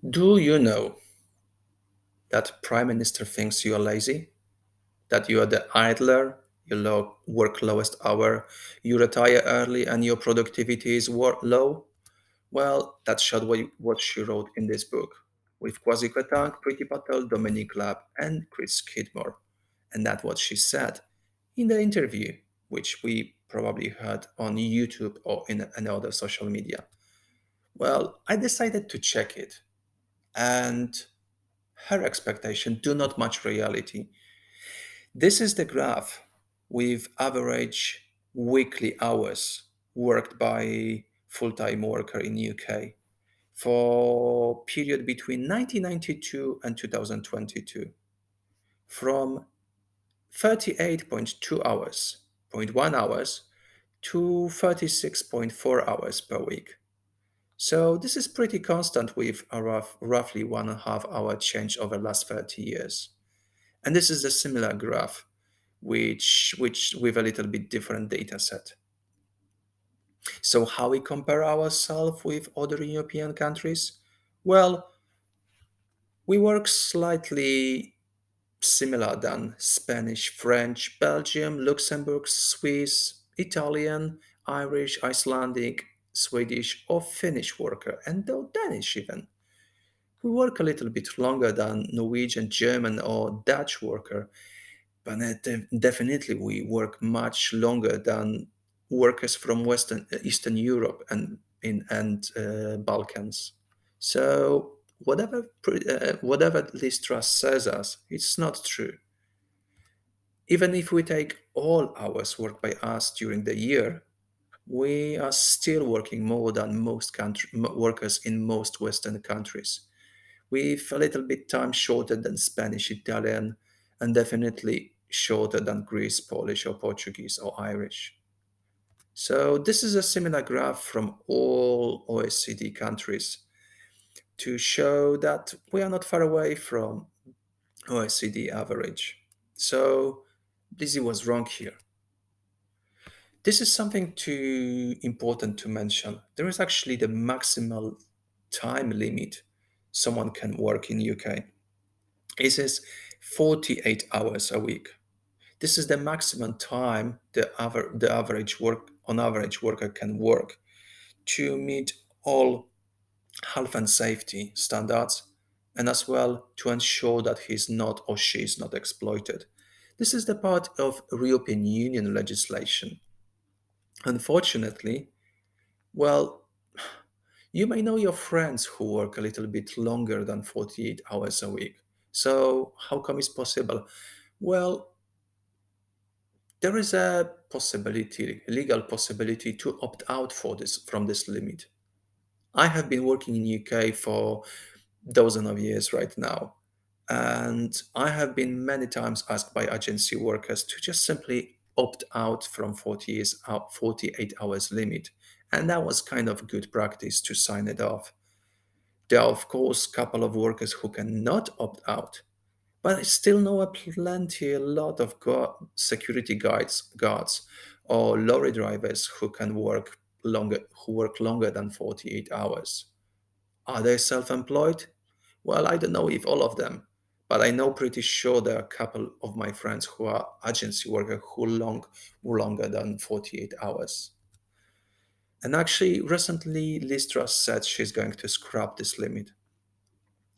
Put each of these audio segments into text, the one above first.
Do you know that Prime Minister thinks you are lazy? That you are the idler, you work lowest hour, you retire early, and your productivity is low? Well, that's showed what she wrote in this book with Kwasi Kwarteng, Priti Patel, Dominic Lab, and Chris Skidmore. And that's what she said in the interview, which we probably heard on YouTube or in another social media. Well, I decided to check it, and her expectation do not match reality. This is the graph with average weekly hours worked by full-time worker in UK for period between 1992 and 2022 from 38.2 hours, point 1 hours to 36.4 hours per week. So this is pretty constant with a roughly 1.5 hour change over the last 30 years. And this is a similar graph, which with a little bit different data set. So how we compare ourselves with other European countries? Well, we work slightly similar than Spanish, French, Belgium, Luxembourg, Swiss, Italian, Irish, Icelandic, Swedish, or Finnish worker, and though Danish even. We work a little bit longer than Norwegian, German, or Dutch worker, but definitely we work much longer than workers from Western Eastern Europe and Balkans. So whatever this trust says us, it's not true. Even if we take all hours worked by us during the year, we are still working more than workers in most Western countries, with a little bit time shorter than Spanish, Italian, and definitely shorter than Greece, Polish, or Portuguese or Irish. So this is a similar graph from all OECD countries to show that we are not far away from OECD average. So Lizzie was wrong here. This is something too important to mention. There is actually the maximal time limit someone can work in UK. It says 48 hours a week. This is the maximum time the average worker can work to meet all health and safety standards, and as well to ensure that he's not or she is not exploited. This is the part of European Union legislation. Unfortunately, well, you may know your friends who work a little bit longer than 48 hours a week. So, how come it's possible? Well, there is a possibility, legal possibility to opt out from this limit. I have been working in UK for dozens of years right now, and I have been many times asked by agency workers to just simply opt out from 48 hours limit, and that was kind of good practice to sign it off. There are of course a couple of workers who cannot opt out, but I still know a lot of security guards, or lorry drivers who can work longer than 48 hours. Are they self-employed? Well, I don't know if all of them, but I know pretty sure there are a couple of my friends who are agency workers who longer than 48 hours. And actually, recently, Liz Truss said she's going to scrap this limit.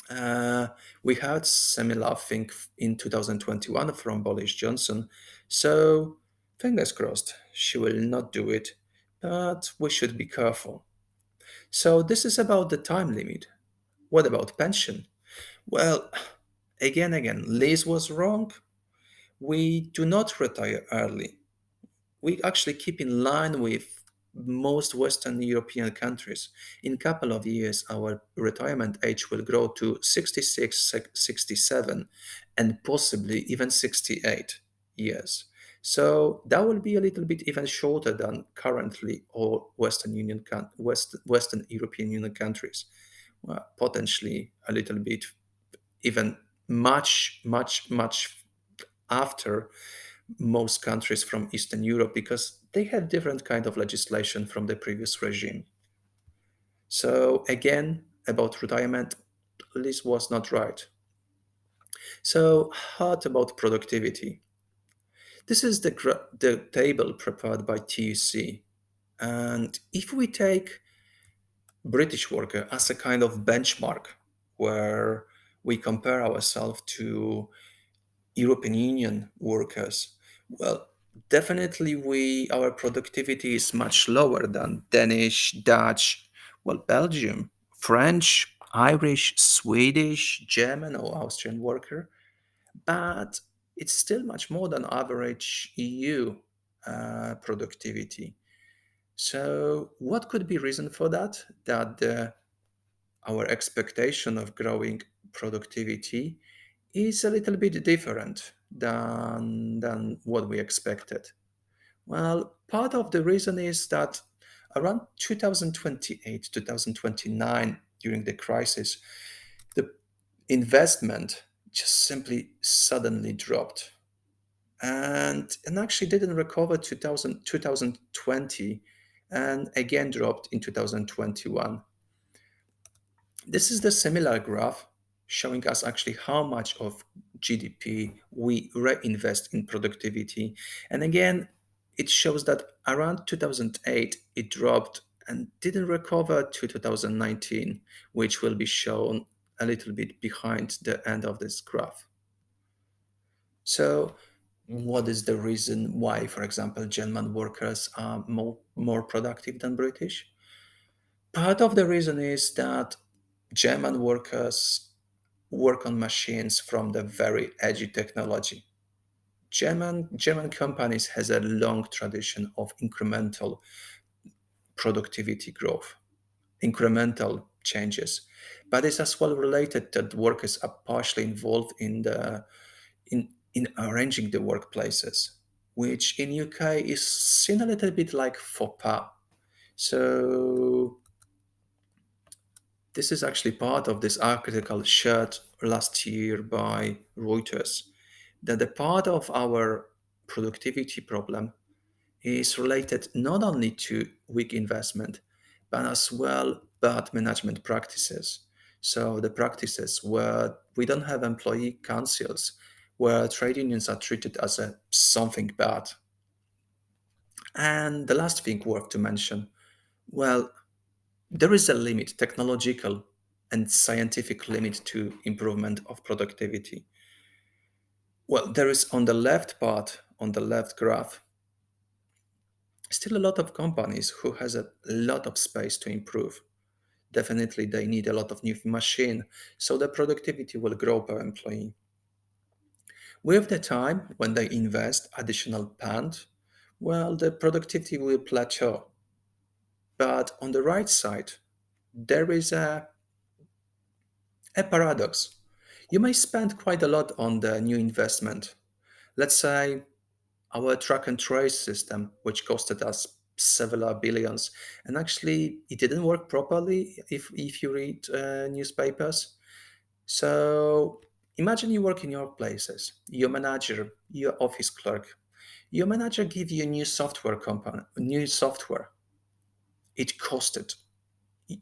Uh, we had similar thing in 2021 from Boris Johnson. So fingers crossed, she will not do it, but we should be careful. So this is about the time limit. What about pension? Well, again, Liz was wrong. We do not retire early. We actually keep in line with most Western European countries. In a couple of years, our retirement age will grow to 66, 67, and possibly even 68 years. So that will be a little bit even shorter than currently all Western European Union countries. Well, potentially a little bit even much after most countries from Eastern Europe because they have different kind of legislation from the previous regime. So again, about retirement, list was not right. So, what about productivity? This is the table prepared by TUC. And if we take British worker as a kind of benchmark where we compare ourselves to European Union workers, well, definitely our productivity is much lower than Danish, Dutch, well, Belgium, French, Irish, Swedish, German, or Austrian worker, but it's still much more than average EU productivity. So, what could be reason for that? That our expectation of growing productivity is a little bit different than what we expected. Well, part of the reason is that around 2028, 2029, during the crisis, the investment just simply suddenly dropped and actually didn't recover 2020 and again dropped in 2021. This is the similar graph showing us actually how much of GDP we reinvest in productivity. And again, it shows that around 2008 it dropped and didn't recover to 2019, which will be shown a little bit behind the end of this graph. So, what is the reason why, for example, German workers are more productive than British? Part of the reason is that German workers work on machines from the very edgy technology. German companies has a long tradition of incremental productivity growth, incremental changes, but it's as well related that workers are partially involved in arranging the workplaces, which in UK is seen a little bit like faux pas. So this is actually part of this article shared last year by Reuters, that the part of our productivity problem is related not only to weak investment, but as well bad management practices. So the practices where we don't have employee councils, where trade unions are treated as something bad. And the last thing worth to mention, well, there is a limit, technological and scientific limit to improvement of productivity. Well, there is on the left part, on the left graph, still a lot of companies who has a lot of space to improve. Definitely they need a lot of new machine, so the productivity will grow per employee. With the time, when they invest additional pound, well, the productivity will plateau. But on the right side, there is a paradox. You may spend quite a lot on the new investment. Let's say our track and trace system, which costed us several billions, and actually it didn't work properly if you read newspapers. So imagine you work in your places, your manager, your office clerk, your manager give you a new software company, new software. It costed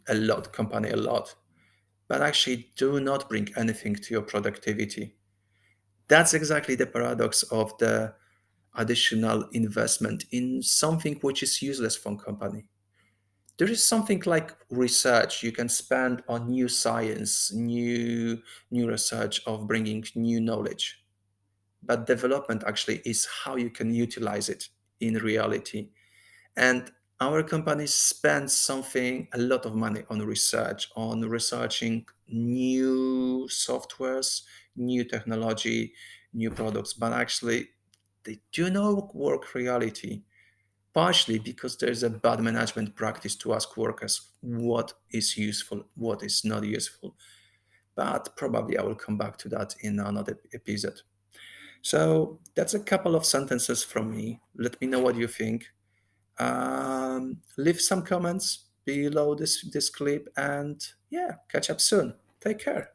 a lot, company a lot, but actually do not bring anything to your productivity. That's exactly the paradox of the additional investment in something which is useless for a company. There is something like research you can spend on new science, new research of bringing new knowledge. But development actually is how you can utilize it in reality. And our companies spend something a lot of money on researching new softwares, new technology, new products, but actually they do not work reality, partially because there's a bad management practice to ask workers what is useful, what is not useful. But probably I will come back to that in another episode. So that's a couple of sentences from me. Let me know what you think. Leave some comments below this clip, and yeah, catch up soon. Take care.